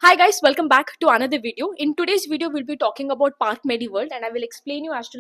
Hi guys, welcome back to another video. In today's video, we'll be talking about Park MediWorld and I will explain you as to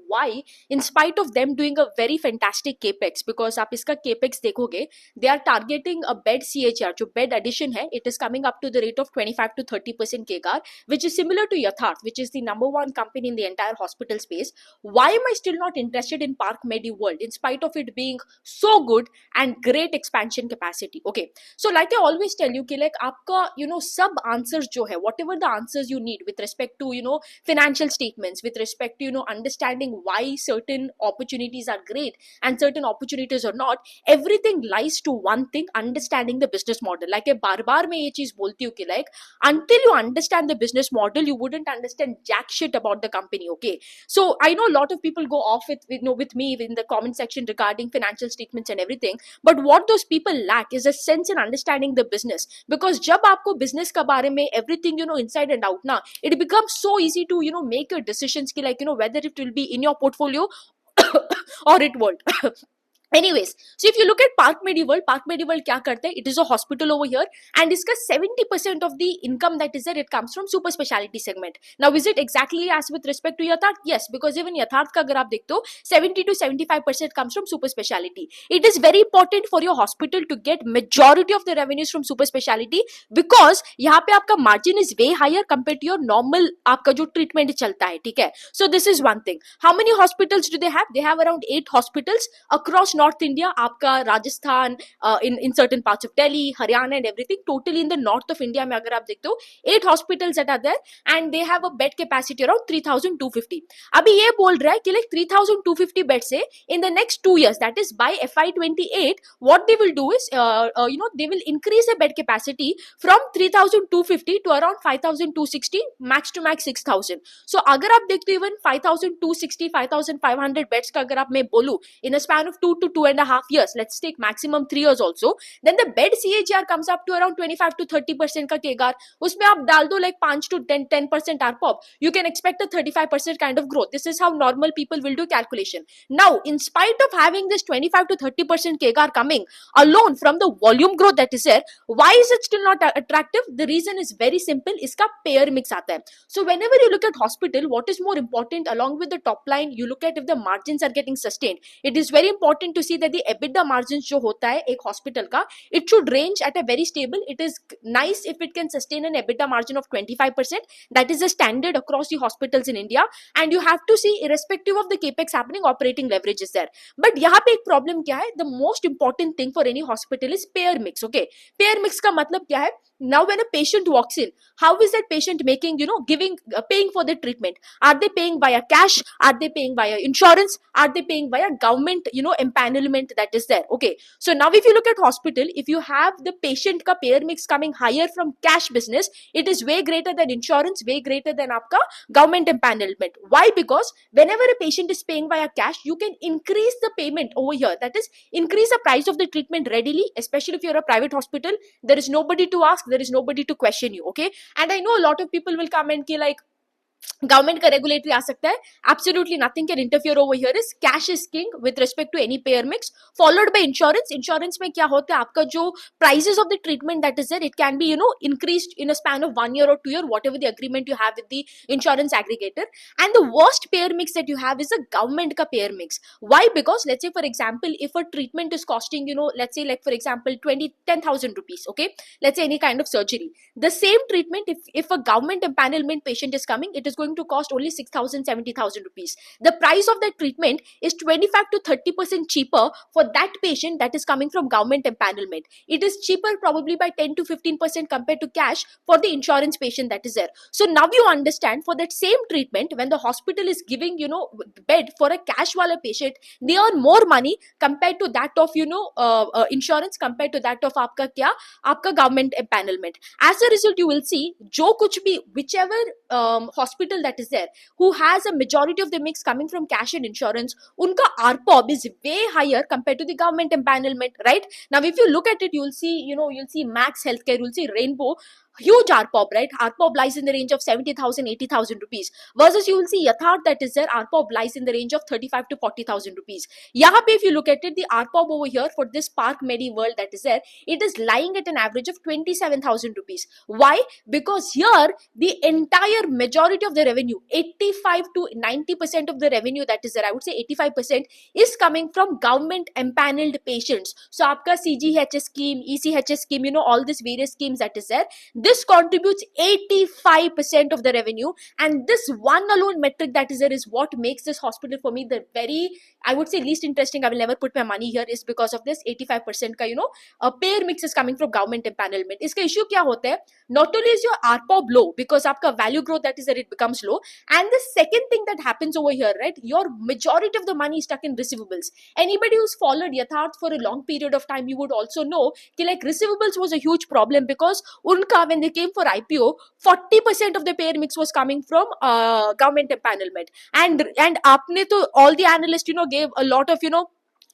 why in spite of them doing a very fantastic capex, because आप इसका capex देखोगे, they are targeting a bed CHR, जो bed addition है, it is coming up to the rate of 25 to 30% CAGR, which is similar to Yatharth, which is the number one company in the entire hospital space. Why am I still not interested in Park MediWorld in spite of it being so good and great expansion capacity? Okay, so like I always tell you कि like आपका सब answers जो है, whatever the answers you need with respect to financial statements, with respect to understanding why certain opportunities are great and certain opportunities are not, everything lies to one thing: understanding the business model. Like बार बार मैं ये चीज बोलती हूँ कि like until you understand the business model, you wouldn't understand jack shit about the company. Okay, so I know a lot of people go off with me in the comment section regarding financial statements and everything, but what those people lack is a sense in understanding the business. Because जब आपको business का बारे में everything inside and out ना, it becomes so easy to make your decisions कि like whether it will be in your portfolio or it won't. Anyways, so if you look at Park MediWorld क्या करता है? It is a hospital over here, and इसका 70% of the income that is there, it comes from super specialty segment. Now, is it exactly as with respect to Yatharth? Yes, because even Yatharth का अगर आप देखते हो, 70 to 75% comes from super specialty. It is very important for your hospital to get majority of the revenues from super specialty, because यहाँ पे आपका margin is way higher compared to your normal आपका जो treatment चलता है, ठीक है? So this is one thing. How many hospitals do they have? They have around 8 hospitals across North India. आपका Rajasthan, in certain parts of Delhi, Haryana and everything. Totally in the north of India में अगर आप देखते हो, 8 hospitals that are there and they have a bed capacity around 3,250. अभी ये बोल रहा है कि like 3,250 beds से in the next 2 years, that is by FY28, what they will do is they will increase the bed capacity from 3,250 to around 5,260, max to max 6,000. So अगर आप देखते हो even 5,260, 5,500 beds का अगर आप मैं बोलूं in a span of 2 to 2.5 years, let's take maximum 3 years also, then the bed CAGR comes up to around 25 to 30% का CAGR. उसमें आप डाल दो like 5 to 10% ARPOB, you can expect a 35% kind of growth. This is how normal people will do calculation. Now, in spite of having this 25 to 30% CAGR coming alone from the volume growth that is there, why is it still not attractive? The reason is very simple, इसका payer mix आता है. So whenever you look at hospital, what is more important along with the top line, you look at if the margins are getting sustained. It is very important to see that the EBITDA margins जो होता है एक hospital का, it should range at a very stable. It is nice if it can sustain an EBITDA margin of 25%. That is a standard across the hospitals in India, and you have to see irrespective of the capex happening, operating leverage is there. But यहाँ पे एक problem क्या है? The most important thing for any hospital is payer mix. Okay, payer mix का मतलब क्या है? Now when a patient walks in, how is that patient making, paying for the treatment? Are they paying via cash? Are they paying via insurance? Are they paying via government, empanelment that is there? Okay, so now if you look at hospital, if you have the patient ka payer mix coming higher from cash business, it is way greater than insurance, way greater than aapka government empanelment. Why? Because whenever a patient is paying via cash, you can increase the payment over here, that is increase the price of the treatment readily, especially if you're a private hospital. There is nobody to ask, there is nobody to question you. Okay, and I know a lot of people will come and like government का regulatory आ सकता है. Absolutely nothing can interfere over here. Is cash is king with respect to any payer mix, followed by insurance. Insurance में क्या होता है, आपका जो prices of the treatment that is there, it can be increased in a span of 1 year or 2 year, whatever the agreement you have with the insurance aggregator. And the worst payer mix that you have is a government ka payer mix. Why? Because let's say for example, if a treatment is costing, let's say like for example 10,000 rupees, okay, let's say any kind of surgery, the same treatment, if a government empanelment patient is coming, it is going to cost only 6,000, 70,000 rupees. The price of that treatment is 25 to 30% cheaper for that patient that is coming from government empanelment. It is cheaper probably by 10 to 15% compared to cash for the insurance patient that is there. So now you understand, for that same treatment, when the hospital is giving, bed for a cash wala patient, they earn more money compared to that of, insurance, compared to that of आपका government empanelment. As a result, you will see, जो कुछ भी, whichever hospital that is there who has a majority of the mix coming from cash and insurance, unka ARPOB is way higher compared to the government empanelment, right? Now if you look at it, you'll see Max Healthcare, you'll see Rainbow. huge ARPOB, right? ARPOB lies in the range of 70,000, 80,000 rupees. Versus you will see Yatharth that is there, ARPOB lies in the range of 35 to 40,000 rupees. Yahan pe if you look at it, the ARPOB over here for this Park Medi World that is there, it is lying at an average of 27,000 rupees. Why? Because here the entire majority of the revenue, 85 to 90% of the revenue that is there, I would say 85% is coming from government empaneled patients. So aapka CGHS scheme, ECHS scheme, all these various schemes that is there, this contributes 85% of the revenue, and this one alone metric that is there is what makes this hospital for me the very, I would say, least interesting. I will never put my money here is because of this 85% ka payer mix is coming from government empanelment. Iska issue kya hota hai? Not only is your ARPOB low because aapka value growth that is there, it becomes low, and the second thing that happens over here, right, your majority of the money is stuck in receivables. Anybody who's followed Yatharth for a long period of time, you would also know कि like receivables was a huge problem because unka when they came for IPO, 40% of the payer mix was coming from government empanelment, and aapne to all the analysts gave a lot of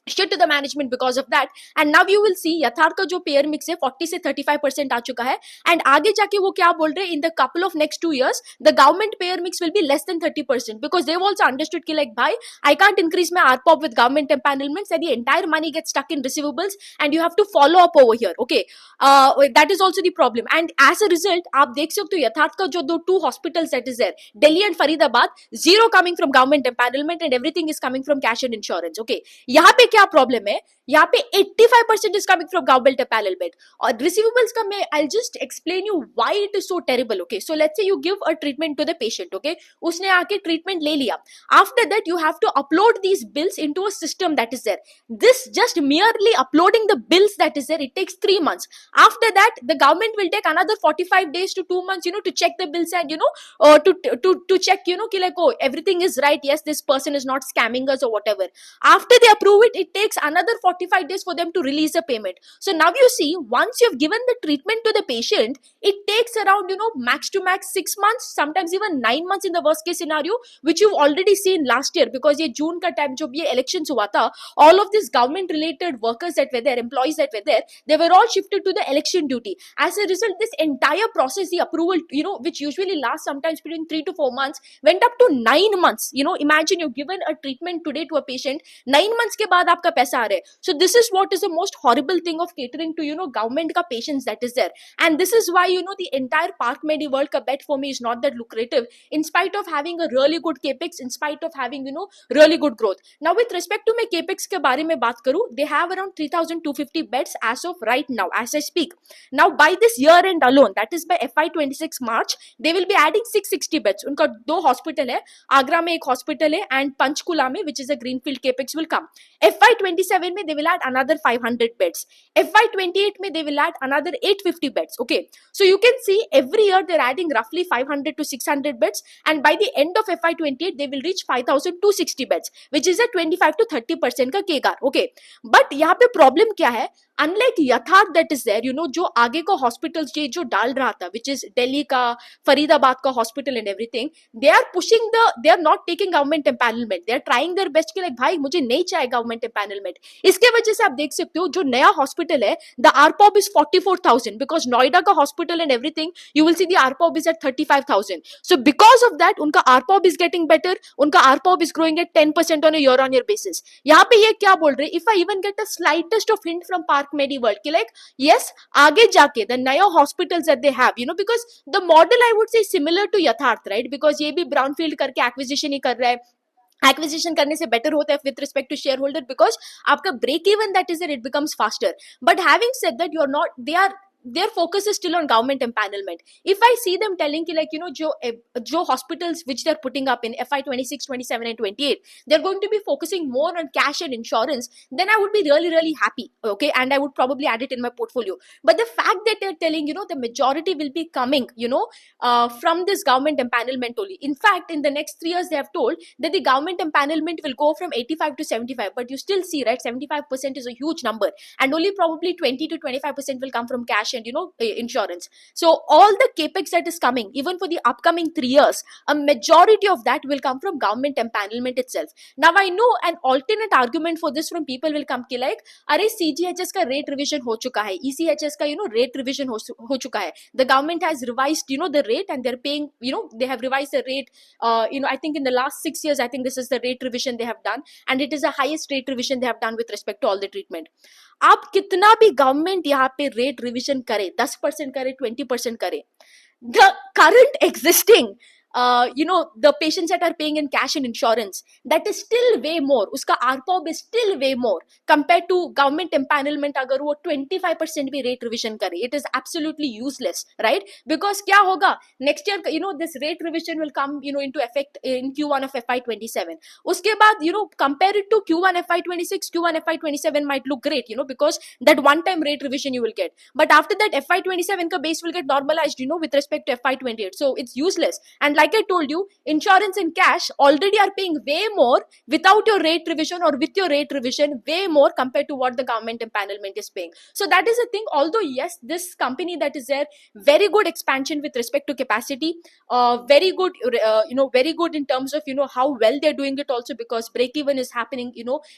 shit to the management because of that, and now you will see Yatharth का जो payer mix है 40 से 35% आ चुका है, and आगे जाके वो क्या बोल रहे हैं, in the couple of next 2 years the government payer mix will be less than 30% because they've also understood कि like bhai, I can't increase my ARPOB with government empanelments and the entire money gets stuck in receivables and you have to follow up over here. Okay, that is also the problem, and as a result आप देख सकते हो Yatharth का जो दो 2 hospitals that is there, Delhi and Faridabad, zero coming from government empanelment and everything is coming from cash and insurance. Okay, यहाँ पे क्या प्रॉब्लम है, यहाँ पे 85% is coming from government empanelment और receivables का मैं I'll just explain you why it is so terrible. Okay, so let's say you give a treatment to the patient. Okay, उसने आके treatment ले लिया, after that you have to upload these bills into a system that is there. This just merely uploading the bills that is there, it takes 3 months. After that the government will take another 45 days to 2 months to check the bills and to check कि like oh everything is right, yes this person is not scamming us or whatever. After they approve it, it takes another 45 days for them to release the payment. So now you see, once you've given the treatment to the patient, it takes around max to max 6 months, sometimes even 9 months in the worst case scenario, which you've already seen last year because ये June का time जब ये elections हुआ था, all of these government related workers that were there, employees that were there, they were all shifted to the election duty. As a result, this entire process, the approval, which usually lasts sometimes between 3 to 4 months, went up to 9 months. Imagine you've given a treatment today to a patient, 9 months के बाद आपका पैसा आ रहा है. So this is what is the most horrible thing of catering to government का patients that is there, and this is why the entire Park Medi World का bet for me is not that lucrative in spite of having a really good capex, in spite of having really good growth. Now with respect to मैं capex के बारे में बात करूं, they have around 3,250 beds as of right now as I speak. Now by this year end alone, that is by FY26 March, they will be adding 660 beds. उनका 2 hospital है, आगरा में एक hospital है and पंचकुला में, which is a greenfield capex will come. FY27 में they will add another 500 beds. FY28 में they will add another 850 beds. Okay, so you can see every year they're adding roughly 500 to 600 beds, and by the end of FY28 they will reach 5,260 beds, which is a 25 to 30% का CAGR. Okay, but यहाँ पे problem क्या है? Unlike Yatharth that is there, जो आगे का hospitals जो डाल रहा था, which is Delhi का, Faridabad का hospital and everything, they are not taking government empanelment. They are trying their best कि like भाई मुझे नहीं चाहिए government empanelment. इसके वजह से आप देख सकते हो जो नया hospital है, the ARPOB is 44,000 because Noida का hospital and everything, you will see the ARPOB is at 35,000. So because of that, उनका ARPOB is getting better, उनका ARPOB is growing at 10% on a year-on-year basis. यहाँ पे ये क्या बोल रहे? If I even get a slightest of hint from Park Medi World कि like yes आगे जाके the नया hospitals that they have, because the model I would say similar to Yatharth, right? Because ये भी brownfield करके acquisition ही कर रहा है. एक्विजिशन करने से बेटर होता है with respect to shareholder because आपका break even that is it becomes faster. But having said that you are not, their focus is still on government empanelment. If I see them telling ki like jo hospitals which they're putting up in FY26, 27 and 28, they're going to be focusing more on cash and insurance, then I would be really really happy. Okay, and I would probably add it in my portfolio. But the fact that they're telling the majority will be coming from this government empanelment only. In fact, in the next 3 years they have told that the government empanelment will go from 85 to 75, but you still see, right, 75% is a huge number and only probably 20 to 25% will come from cash and insurance. So all the capex that is coming, even for the upcoming 3 years, a majority of that will come from government empanelment itself. Now I know an alternate argument for this from people will come ki like, अरे CGHS का rate revision हो चुका है, ECHS का rate revision हो चुका है. The government has revised the rate, and they're paying, they have revised the rate. I think in the last 6 years, I think this is the rate revision they have done, and it is the highest rate revision they have done with respect to all the treatment. आप कितना भी government यहाँ पे rate revision करे, 10% करे, 20% करे, the current existing the patients that are paying in cash and insurance, that is still way more. Uska ARPOB is still way more compared to government empanelment. Agar wo 25% bhi rate revision kare, it is absolutely useless, right? Because kya hoga next year, this rate revision will come into effect in Q1 of FY27. Uske baad, compare it to Q1 FY26, Q1 FY27 might look great, because that one time rate revision you will get, but after that FY27 ka base will get normalized, with respect to FY28. So it's useless. And like I told you, insurance and cash already are paying way more without your rate revision, or with your rate revision way more compared to what the government empanelment is paying. So that is the thing. Although yes, this company that is there, very good expansion with respect to capacity, very good, very good in terms of how well they're doing it also, because break even is happening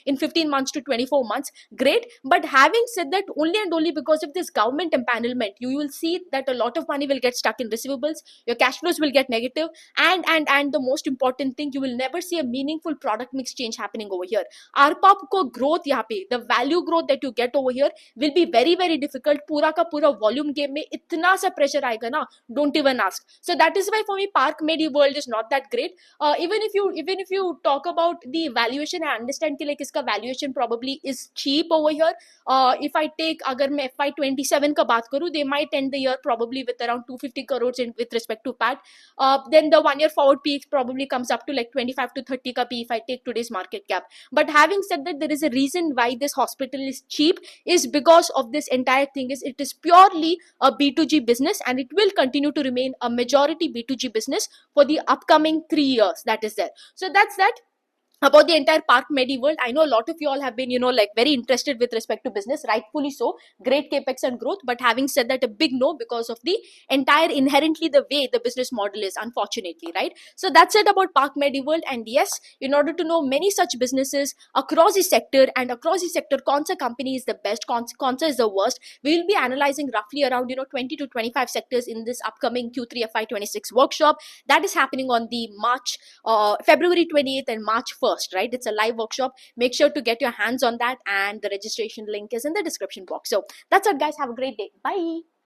in 15 months to 24 months. Great. But having said that, only and only because of this government empanelment, you will see that a lot of money will get stuck in receivables, your cash flows will get negative, and the most important thing, you will never see a meaningful product mix change happening over here. ARPOB ko growth yahan pe, the value growth that you get over here will be very, very difficult. Pura ka pura volume game mein itna sa pressure aayega na, don't even ask. So that is why for me Park Medi World is not that great. Even if you talk about the valuation, I understand ki like iska valuation probably is cheap over here. If I take, agar main FY27 ka baat karu, they might end the year probably with around 250 crores with respect to PAT. Then the 1 year forward PX probably comes up to like 25 to 30 ka P if I take today's market cap. But having said that, there is a reason why this hospital is cheap, is because of this entire thing. Is it is purely a B2G business, and it will continue to remain a majority B2G business for the upcoming 3 years. That is there. So that's that about the entire Park Medi World. I know a lot of you all have been, like very interested with respect to business, rightfully so. Great capex and growth, but having said that, a big no because of the entire inherently the way the business model is, unfortunately, right? So that's it about Park Medi World. And yes, in order to know many such businesses across the sector, Konsa company is the best, Konsa is the worst, we will be analyzing roughly around 20 to 25 sectors in this upcoming Q3 FY26 workshop that is happening on the February 28th and March 1st, right? It's a live workshop. Make sure to get your hands on that, and the registration link is in the description box. So that's it, guys. Have a great day. Bye.